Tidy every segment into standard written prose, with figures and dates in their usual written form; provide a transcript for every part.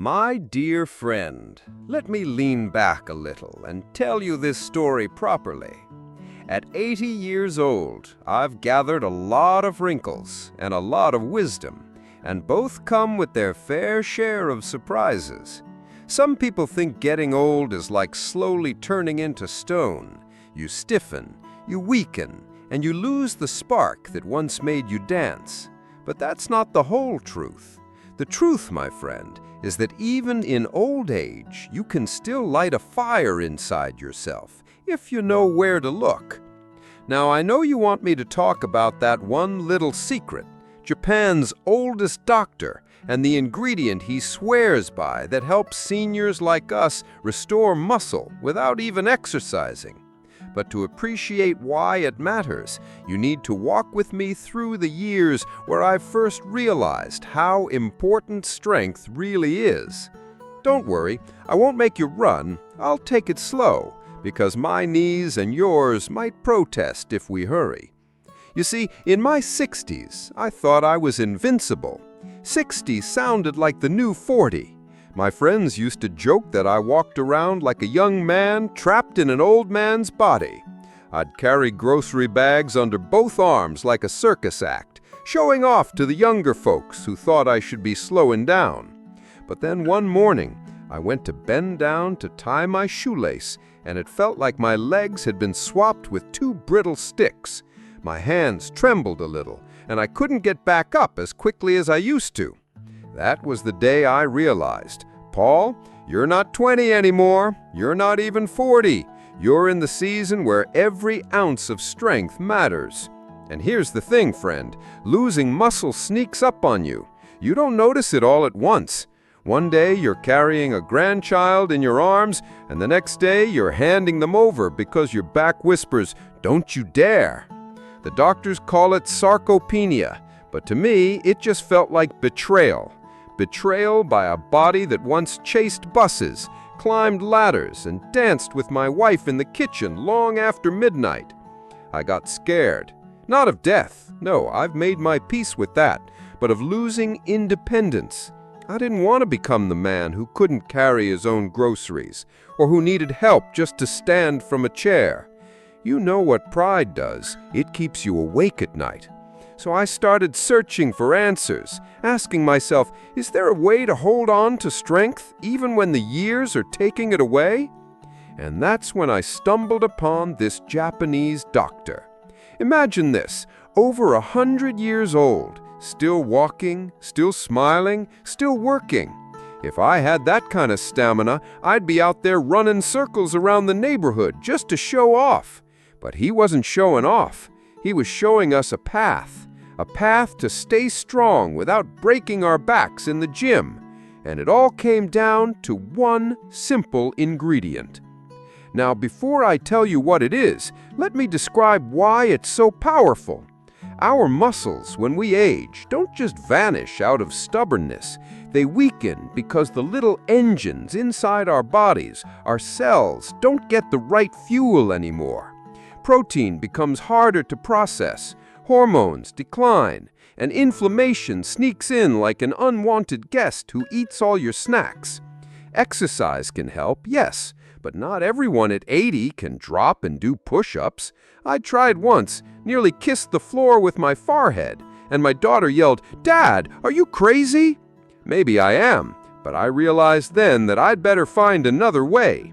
My dear friend, let me lean back a little and tell you this story properly. At 80 years old, I've gathered a lot of wrinkles and a lot of wisdom, and both come with their fair share of surprises. Some people think getting old is like slowly turning into stone. You stiffen, you weaken, and you lose the spark that once made you dance. But that's not the whole truth. The truth, my friend, is that even in old age, you can still light a fire inside yourself, if you know where to look. Now, I know you want me to talk about that one little secret, Japan's oldest doctor, and the ingredient he swears by that helps seniors like us restore muscle without even exercising. But to appreciate why it matters, you need to walk with me through the years where I first realized how important strength really is. Don't worry, I won't make you run. I'll take it slow, because my knees and yours might protest if we hurry. You see, in my 60s, I thought I was invincible. 60 sounded like the new 40. My friends used to joke that I walked around like a young man trapped in an old man's body. I'd carry grocery bags under both arms like a circus act, showing off to the younger folks who thought I should be slowing down. But then one morning, I went to bend down to tie my shoelace, and it felt like my legs had been swapped with two brittle sticks. My hands trembled a little, and I couldn't get back up as quickly as I used to. That was the day I realized, Paul, you're not 20 anymore. You're not even 40. You're in the season where every ounce of strength matters. And here's the thing, friend, losing muscle sneaks up on you. You don't notice it all at once. One day you're carrying a grandchild in your arms, and the next day you're handing them over because your back whispers, "Don't you dare." The doctors call it sarcopenia, but to me it just felt like betrayal. Betrayal by a body that once chased buses, climbed ladders, and danced with my wife in the kitchen long after midnight. I got scared. Not of death. No, I've made my peace with that, but of losing independence. I didn't want to become the man who couldn't carry his own groceries, or who needed help just to stand from a chair. You know what pride does. It keeps you awake at night. So I started searching for answers, asking myself, is there a way to hold on to strength even when the years are taking it away? And that's when I stumbled upon this Japanese doctor. Imagine this, over 100 years old, still walking, still smiling, still working. If I had that kind of stamina, I'd be out there running circles around the neighborhood just to show off. But he wasn't showing off. He was showing us a path to stay strong without breaking our backs in the gym. And it all came down to one simple ingredient. Now, before I tell you what it is, let me describe why it's so powerful. Our muscles, when we age, don't just vanish out of stubbornness. They weaken because the little engines inside our bodies, our cells, don't get the right fuel anymore. Protein becomes harder to process, hormones decline, and inflammation sneaks in like an unwanted guest who eats all your snacks. Exercise can help, yes, but not everyone at 80 can drop and do push-ups. I tried once, nearly kissed the floor with my forehead, and my daughter yelled, "Dad, are you crazy?" Maybe I am, but I realized then that I'd better find another way.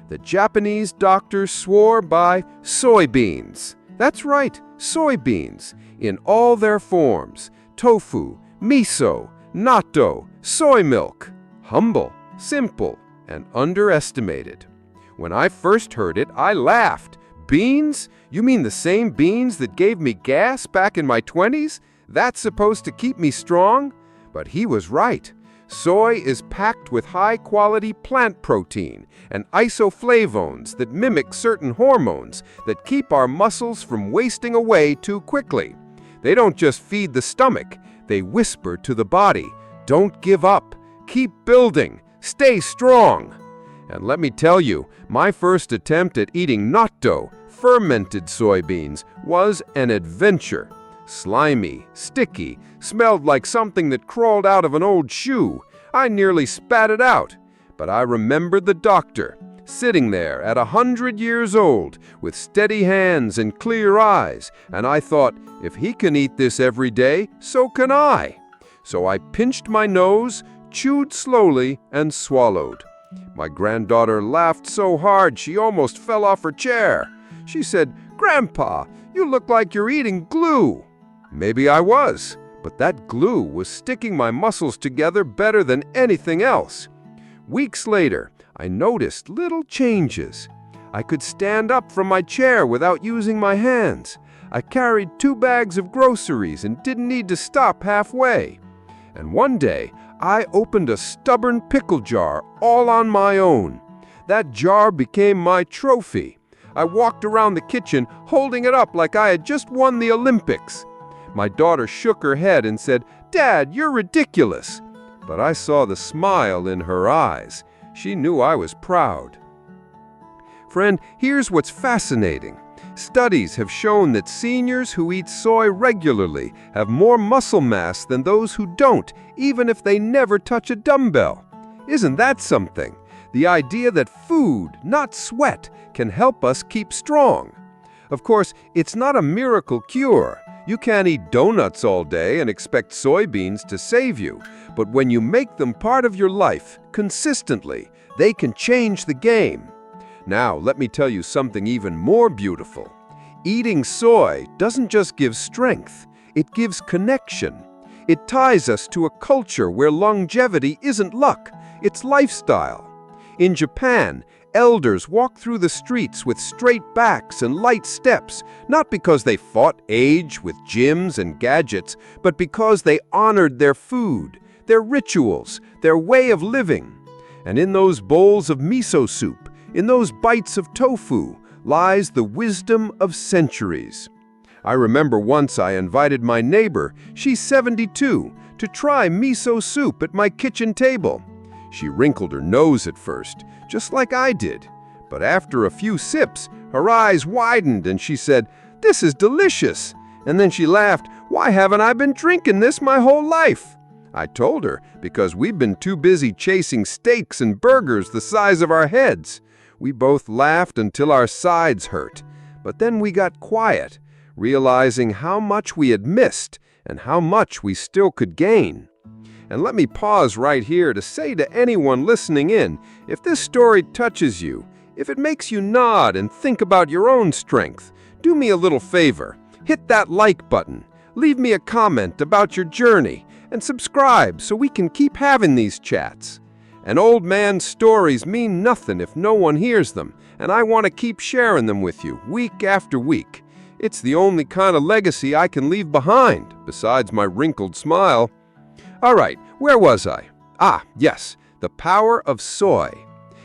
The Japanese doctor swore by soybeans. That's right, soybeans, in all their forms. Tofu, miso, natto, soy milk. Humble, simple, and underestimated. When I first heard it, I laughed. Beans? You mean the same beans that gave me gas back in my 20s? That's supposed to keep me strong? But he was right. Soy is packed with high-quality plant protein and isoflavones that mimic certain hormones that keep our muscles from wasting away too quickly. They don't just feed the stomach, they whisper to the body, "Don't give up, keep building, stay strong." And let me tell you, my first attempt at eating natto, fermented soybeans, was an adventure. Slimy, sticky, smelled like something that crawled out of an old shoe. I nearly spat it out. But I remembered the doctor, sitting there at 100 years old, with steady hands and clear eyes, and I thought, if he can eat this every day, so can I. So I pinched my nose, chewed slowly, and swallowed. My granddaughter laughed so hard she almost fell off her chair. She said, "Grandpa, you look like you're eating glue." Maybe I was, but that glue was sticking my muscles together better than anything else. Weeks later, I noticed little changes. I could stand up from my chair without using my hands. I carried 2 bags of groceries and didn't need to stop halfway. And one day, I opened a stubborn pickle jar all on my own. That jar became my trophy. I walked around the kitchen holding it up like I had just won the Olympics. My daughter shook her head and said, "Dad, you're ridiculous." But I saw the smile in her eyes. She knew I was proud. Friend, here's what's fascinating. Studies have shown that seniors who eat soy regularly have more muscle mass than those who don't, even if they never touch a dumbbell. Isn't that something? The idea that food, not sweat, can help us keep strong. Of course, it's not a miracle cure. You can't eat donuts all day and expect soybeans to save you. But when you make them part of your life, consistently, they can change the game. Now, let me tell you something even more beautiful. Eating soy doesn't just give strength, it gives connection. It ties us to a culture where longevity isn't luck, it's lifestyle. In Japan, elders walk through the streets with straight backs and light steps, not because they fought age with gyms and gadgets, but because they honored their food, their rituals, their way of living. And in those bowls of miso soup, in those bites of tofu, lies the wisdom of centuries. I remember once I invited my neighbor, she's 72, to try miso soup at my kitchen table. She wrinkled her nose at first, just like I did. But after a few sips, her eyes widened and she said, "This is delicious." And then she laughed, "Why haven't I been drinking this my whole life?" I told her, because we've been too busy chasing steaks and burgers the size of our heads. We both laughed until our sides hurt. But then we got quiet, realizing how much we had missed and how much we still could gain. And let me pause right here to say to anyone listening in, if this story touches you, if it makes you nod and think about your own strength, do me a little favor. Hit that like button, leave me a comment about your journey, and subscribe so we can keep having these chats. An old man's stories mean nothing if no one hears them, and I want to keep sharing them with you week after week. It's the only kind of legacy I can leave behind, besides my wrinkled smile. All right, where was I? Yes, the power of soy.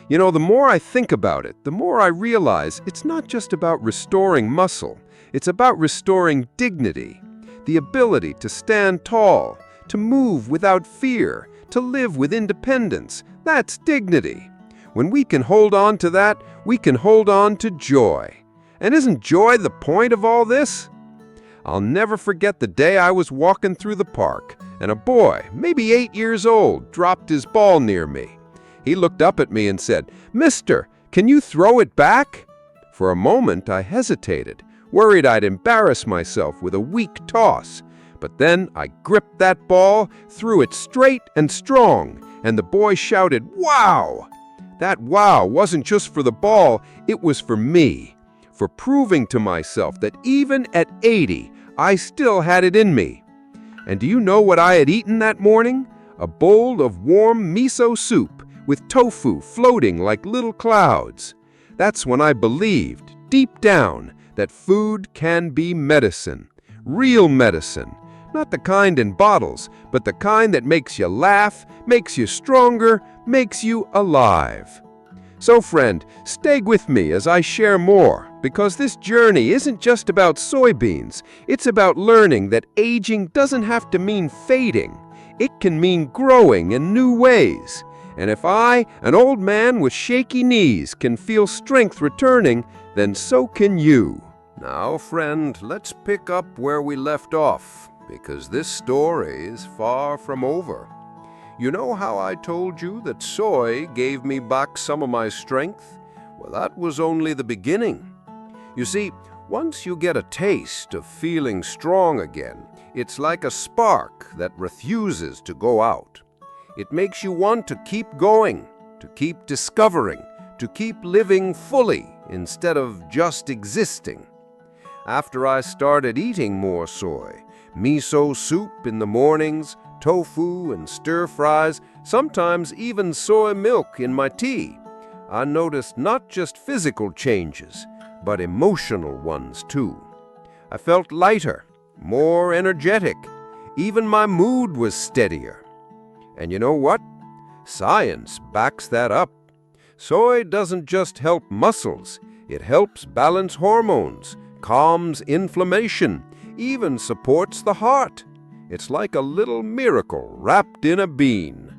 You know, the more I think about it, the more I realize it's not just about restoring muscle. It's about restoring dignity, the ability to stand tall, to move without fear, to live with independence. That's dignity. When we can hold on to that, we can hold on to joy. And isn't joy the point of all this? I'll never forget the day I was walking through the park, and a boy, maybe 8 years old, dropped his ball near me. He looked up at me and said, "Mister, can you throw it back?" For a moment, I hesitated, worried I'd embarrass myself with a weak toss. But then I gripped that ball, threw it straight and strong, and the boy shouted, "Wow!" That wow wasn't just for the ball, it was for me, for proving to myself that even at 80, I still had it in me. And do you know what I had eaten that morning? A bowl of warm miso soup with tofu floating like little clouds. That's when I believed, deep down, that food can be medicine, real medicine. Not the kind in bottles, but the kind that makes you laugh, makes you stronger, makes you alive. So friend, stay with me as I share more, because this journey isn't just about soybeans. It's about learning that aging doesn't have to mean fading. It can mean growing in new ways. And if I, an old man with shaky knees, can feel strength returning, then so can you. Now, friend, let's pick up where we left off, because this story is far from over. You know how I told you that soy gave me back some of my strength? Well, that was only the beginning. You see, once you get a taste of feeling strong again, it's like a spark that refuses to go out. It makes you want to keep going, to keep discovering, to keep living fully instead of just existing. After I started eating more soy, miso soup in the mornings, tofu and stir-fries, sometimes even soy milk in my tea, I noticed not just physical changes, but emotional ones too. I felt lighter, more energetic. Even my mood was steadier. And you know what? Science backs that up. Soy doesn't just help muscles, it helps balance hormones, calms inflammation, even supports the heart. It's like a little miracle wrapped in a bean.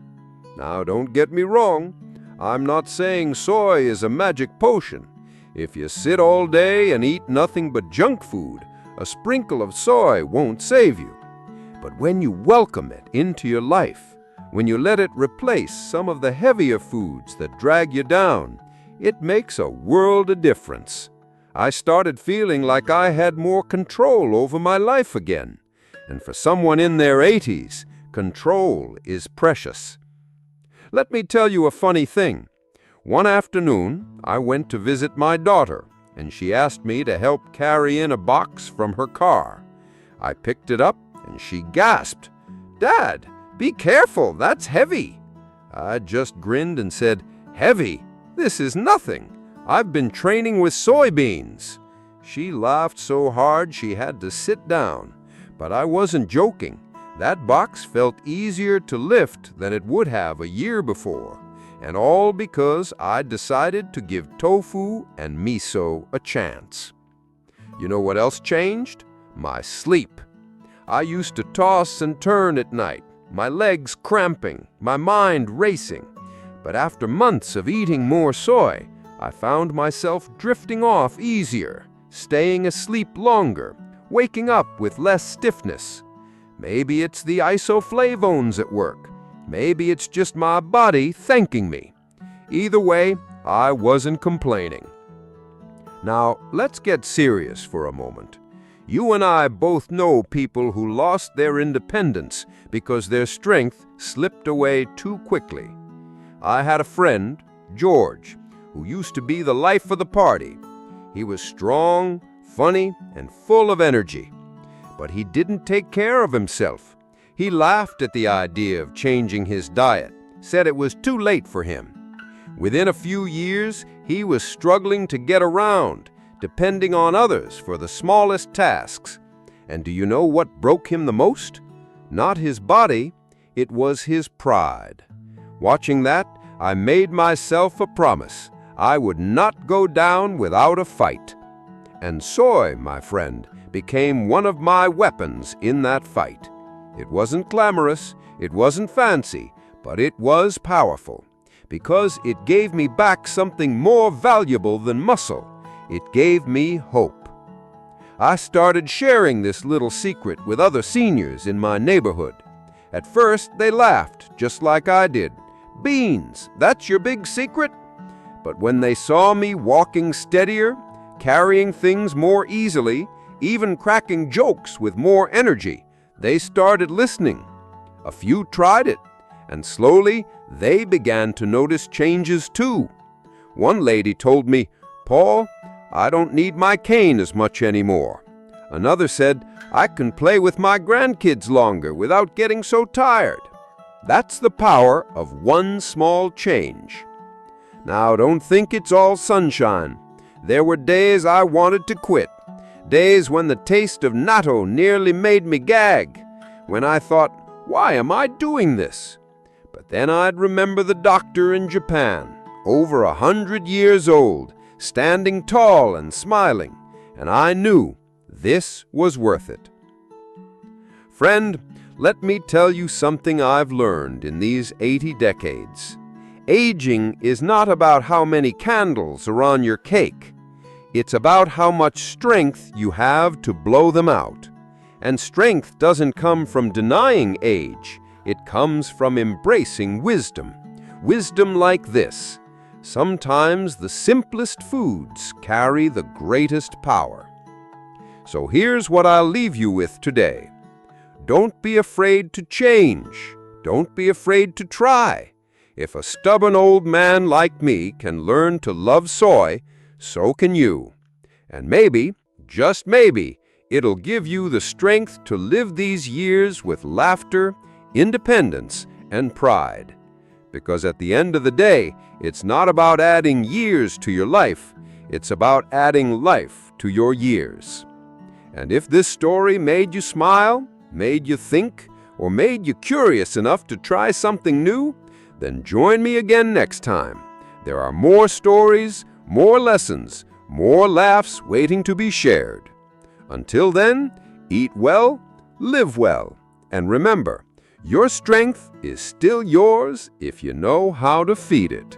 Now, don't get me wrong. I'm not saying soy is a magic potion. If you sit all day and eat nothing but junk food, a sprinkle of soy won't save you. But when you welcome it into your life, when you let it replace some of the heavier foods that drag you down, it makes a world of difference. I started feeling like I had more control over my life again. And for someone in their 80s, control is precious. Let me tell you a funny thing. One afternoon, I went to visit my daughter, and she asked me to help carry in a box from her car. I picked it up, and she gasped, "Dad, be careful, that's heavy." I just grinned and said, "Heavy? This is nothing. I've been training with soybeans." She laughed so hard she had to sit down. But I wasn't joking. That box felt easier to lift than it would have a year before. And all because I decided to give tofu and miso a chance. You know what else changed? My sleep. I used to toss and turn at night, my legs cramping, my mind racing. But after months of eating more soy, I found myself drifting off easier, staying asleep longer, waking up with less stiffness. Maybe it's the isoflavones at work. Maybe it's just my body thanking me. Either way, I wasn't complaining. Now, let's get serious for a moment. You and I both know people who lost their independence because their strength slipped away too quickly. I had a friend, George, who used to be the life of the party. He was strong, funny, and full of energy. But he didn't take care of himself. He laughed at the idea of changing his diet, said it was too late for him. Within a few years, he was struggling to get around, depending on others for the smallest tasks. And do you know what broke him the most? Not his body, it was his pride. Watching that, I made myself a promise. I would not go down without a fight. And soy, my friend, became one of my weapons in that fight. It wasn't glamorous, it wasn't fancy, but it was powerful, because it gave me back something more valuable than muscle. It gave me hope. I started sharing this little secret with other seniors in my neighborhood. At first, they laughed, just like I did. "Beans, that's your big secret?" But when they saw me walking steadier, carrying things more easily, even cracking jokes with more energy, they started listening. A few tried it, and slowly they began to notice changes too. One lady told me, "Paul, I don't need my cane as much anymore." Another said, "I can play with my grandkids longer without getting so tired." That's the power of one small change. Now, don't think it's all sunshine. There were days I wanted to quit, days when the taste of natto nearly made me gag, when I thought, "Why am I doing this?" But then I'd remember the doctor in Japan, over 100 years old, standing tall and smiling, and I knew this was worth it. Friend, let me tell you something I've learned in these 80 decades. Aging is not about how many candles are on your cake. It's about how much strength you have to blow them out. And strength doesn't come from denying age. It comes from embracing wisdom. Wisdom like this: sometimes the simplest foods carry the greatest power. So here's what I'll leave you with today. Don't be afraid to change. Don't be afraid to try. If a stubborn old man like me can learn to love soy, so can you. And maybe, just maybe, it'll give you the strength to live these years with laughter, independence, and pride. Because at the end of the day, it's not about adding years to your life, it's about adding life to your years. And if this story made you smile, made you think, or made you curious enough to try something new, then join me again next time. There are more stories, more lessons, more laughs waiting to be shared. Until then, eat well, live well, and remember, your strength is still yours if you know how to feed it.